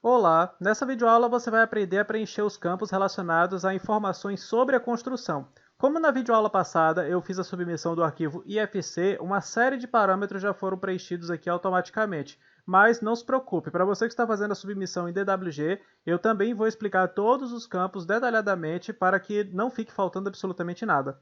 Olá! Nessa videoaula você vai aprender a preencher os campos relacionados a informações sobre a construção. Como na videoaula passada eu fiz a submissão do arquivo IFC, uma série de parâmetros já foram preenchidos aqui automaticamente. Mas não se preocupe, para você que está fazendo a submissão em DWG, eu também vou explicar todos os campos detalhadamente para que não fique faltando absolutamente nada.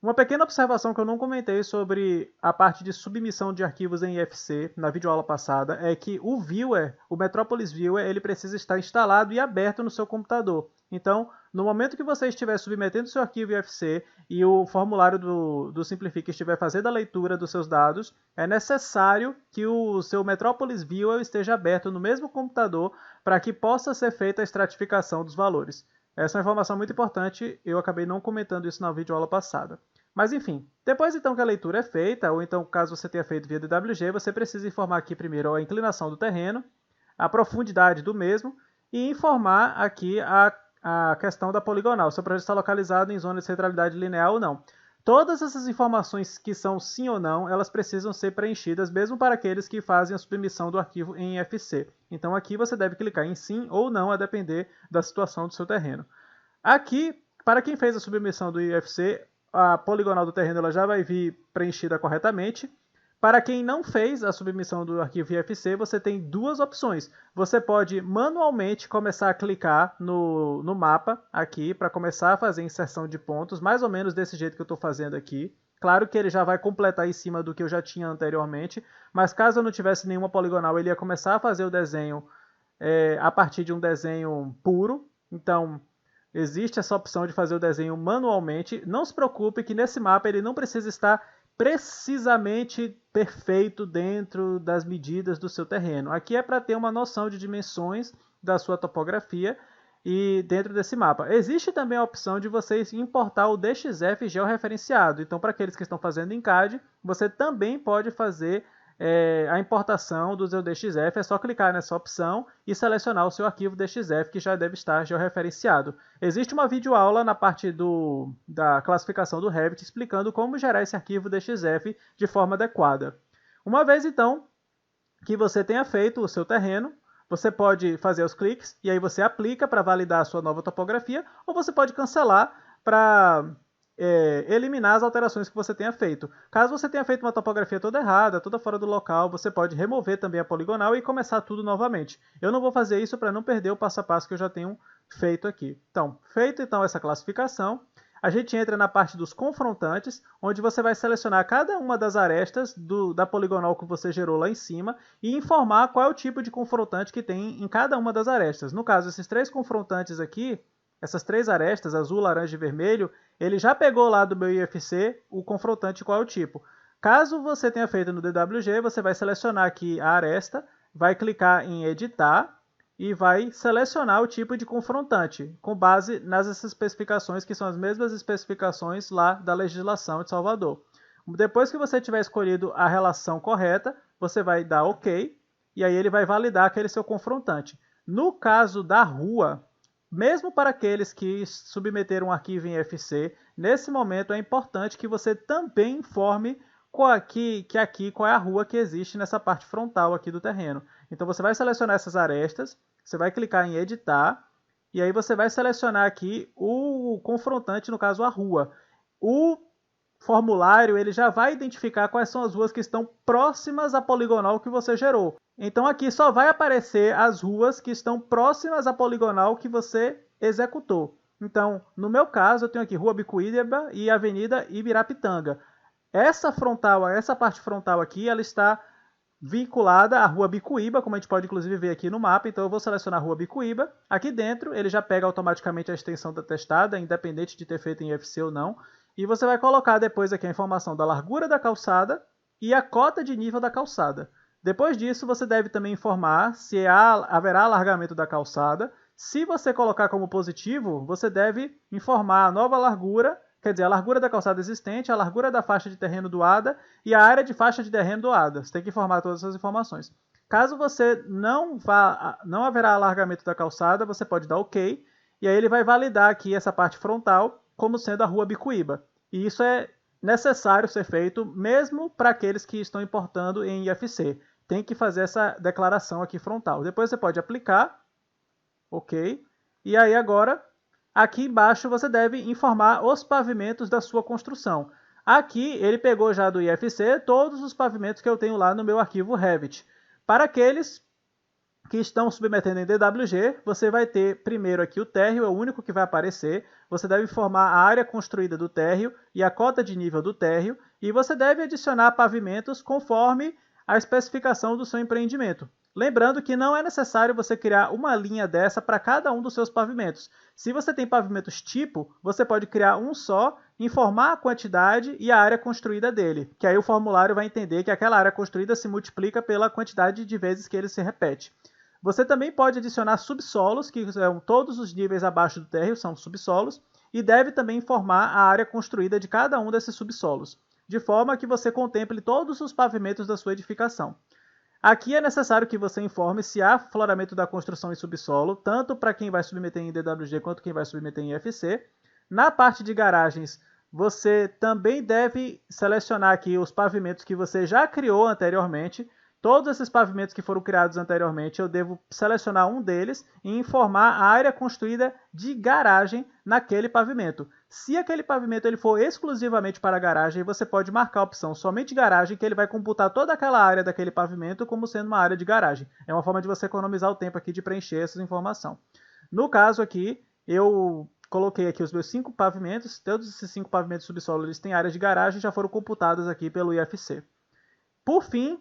Uma pequena observação que eu não comentei sobre a parte de submissão de arquivos em IFC na videoaula passada é que o Viewer, o Metropolis Viewer, ele precisa estar instalado e aberto no seu computador. Então, no momento que você estiver submetendo seu arquivo IFC e o formulário do Simplifica estiver fazendo a leitura dos seus dados, é necessário que o seu Metropolis Viewer esteja aberto no mesmo computador para que possa ser feita a estratificação dos valores. Essa é uma informação muito importante, eu acabei não comentando isso na videoaula passada. Mas enfim, depois então que a leitura é feita, ou então caso você tenha feito via DWG, você precisa informar aqui primeiro a inclinação do terreno, a profundidade do mesmo e informar aqui a questão da poligonal, se o projeto está localizado em zona de centralidade linear ou não. Todas essas informações que são sim ou não, elas precisam ser preenchidas mesmo para aqueles que fazem a submissão do arquivo em IFC. Então aqui você deve clicar em sim ou não, a depender da situação do seu terreno. Aqui, para quem fez a submissão do IFC, a poligonal do terreno ela já vai vir preenchida corretamente. Para quem não fez a submissão do arquivo IFC, você tem duas opções. Você pode manualmente começar a clicar no mapa aqui para começar a fazer inserção de pontos, mais ou menos desse jeito que eu estou fazendo aqui. Claro que ele já vai completar em cima do que eu já tinha anteriormente, mas caso eu não tivesse nenhuma poligonal, ele ia começar a fazer o desenho a partir de um desenho puro. Então, existe essa opção de fazer o desenho manualmente. Não se preocupe que nesse mapa ele não precisa estar precisamente perfeito dentro das medidas do seu terreno. Aqui é para ter uma noção de dimensões da sua topografia e dentro desse mapa. Existe também a opção de vocês importar o DXF georreferenciado. Então, para aqueles que estão fazendo em CAD, você também pode fazer a importação do seu DXF, é só clicar nessa opção e selecionar o seu arquivo DXF que já deve estar georreferenciado. Existe uma videoaula na parte da classificação do Revit explicando como gerar esse arquivo DXF de forma adequada. Uma vez então que você tenha feito o seu terreno, você pode fazer os cliques e aí você aplica para validar a sua nova topografia, ou você pode cancelar para eliminar as alterações que você tenha feito. Caso você tenha feito uma topografia toda errada, toda fora do local, você pode remover também a poligonal e começar tudo novamente. Eu não vou fazer isso para não perder o passo a passo que eu já tenho feito aqui. Então, feito então essa classificação, a gente entra na parte dos confrontantes, onde você vai selecionar cada uma das arestas da poligonal que você gerou lá em cima e informar qual é o tipo de confrontante que tem em cada uma das arestas. No caso, esses três confrontantes aqui, essas três arestas, azul, laranja e vermelho, ele já pegou lá do meu IFC o confrontante qual é o tipo. Caso você tenha feito no DWG, você vai selecionar aqui a aresta, vai clicar em editar e vai selecionar o tipo de confrontante, com base nas especificações, que são as mesmas especificações lá da legislação de Salvador. Depois que você tiver escolhido a relação correta, você vai dar OK, e aí ele vai validar aquele seu confrontante. No caso da rua, mesmo para aqueles que submeteram um arquivo em IFC, nesse momento é importante que você também informe qual é a rua que existe nessa parte frontal aqui do terreno. Então você vai selecionar essas arestas, você vai clicar em editar, e aí você vai selecionar aqui o confrontante, no caso a rua. O formulário ele já vai identificar quais são as ruas que estão próximas à poligonal que você gerou. Então aqui só vai aparecer as ruas que estão próximas à poligonal que você executou. Então, no meu caso, eu tenho aqui Rua Bicuíba e Avenida Ibirapitanga. Essa parte frontal aqui, ela está vinculada à Rua Bicuíba, como a gente pode inclusive ver aqui no mapa. Então eu vou selecionar a Rua Bicuíba. Aqui dentro ele já pega automaticamente a extensão da testada, independente de ter feito em IFC ou não. E você vai colocar depois aqui a informação da largura da calçada e a cota de nível da calçada. Depois disso, você deve também informar se haverá alargamento da calçada. Se você colocar como positivo, você deve informar a nova largura, quer dizer, a largura da calçada existente, a largura da faixa de terreno doada e a área de faixa de terreno doada. Você tem que informar todas essas informações. Caso você não haverá alargamento da calçada, você pode dar OK, e aí ele vai validar aqui essa parte frontal como sendo a Rua Bicuíba. E isso é necessário ser feito mesmo para aqueles que estão importando em IFC. Tem que fazer essa declaração aqui frontal. Depois você pode aplicar ok? E aí agora, aqui embaixo você deve informar os pavimentos da sua construção. Aqui ele pegou já do IFC todos os pavimentos que eu tenho lá no meu arquivo Revit. Para aqueles que estão submetendo em DWG, você vai ter primeiro aqui o térreo, é o único que vai aparecer. Você deve informar a área construída do térreo e a cota de nível do térreo, e você deve adicionar pavimentos conforme a especificação do seu empreendimento. Lembrando que não é necessário você criar uma linha dessa para cada um dos seus pavimentos. Se você tem pavimentos tipo, você pode criar um só, informar a quantidade e a área construída dele, que aí o formulário vai entender que aquela área construída se multiplica pela quantidade de vezes que ele se repete. Você também pode adicionar subsolos, que são todos os níveis abaixo do térreo, são subsolos, e deve também informar a área construída de cada um desses subsolos, de forma que você contemple todos os pavimentos da sua edificação. Aqui é necessário que você informe se há floramento da construção em subsolo, tanto para quem vai submeter em DWG quanto quem vai submeter em IFC. Na parte de garagens, você também deve selecionar aqui os pavimentos que você já criou anteriormente. Todos esses pavimentos que foram criados anteriormente, eu devo selecionar um deles e informar a área construída de garagem naquele pavimento. Se aquele pavimento ele for exclusivamente para garagem, você pode marcar a opção somente garagem, que ele vai computar toda aquela área daquele pavimento como sendo uma área de garagem. É uma forma de você economizar o tempo aqui de preencher essa informação. No caso aqui, eu coloquei aqui os meus 5 pavimentos, todos esses 5 pavimentos subsolo eles têm áreas de garagem, já foram computados aqui pelo IFC. Por fim,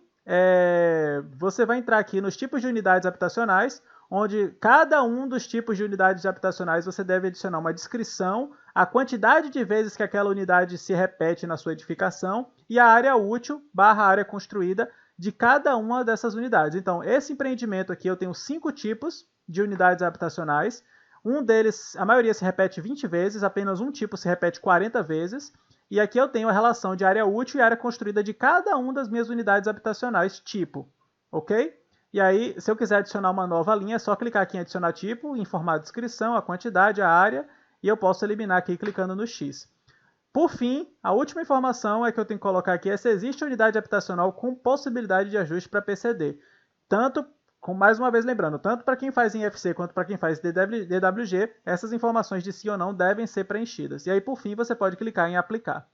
você vai entrar aqui nos tipos de unidades habitacionais, onde cada um dos tipos de unidades habitacionais você deve adicionar uma descrição, a quantidade de vezes que aquela unidade se repete na sua edificação e a área útil / área construída de cada uma dessas unidades. Então, esse empreendimento aqui eu tenho 5 tipos de unidades habitacionais. Um deles, a maioria se repete 20 vezes, apenas um tipo se repete 40 vezes. E aqui eu tenho a relação de área útil e área construída de cada uma das minhas unidades habitacionais tipo, ok? E aí, se eu quiser adicionar uma nova linha, é só clicar aqui em adicionar tipo, informar a descrição, a quantidade, a área, e eu posso eliminar aqui clicando no X. Por fim, a última informação é que eu tenho que colocar aqui é se existe unidade habitacional com possibilidade de ajuste para PCD. Tanto, mais uma vez lembrando, tanto para quem faz em IFC quanto para quem faz DWG, essas informações de sim ou não devem ser preenchidas. E aí, por fim, você pode clicar em aplicar.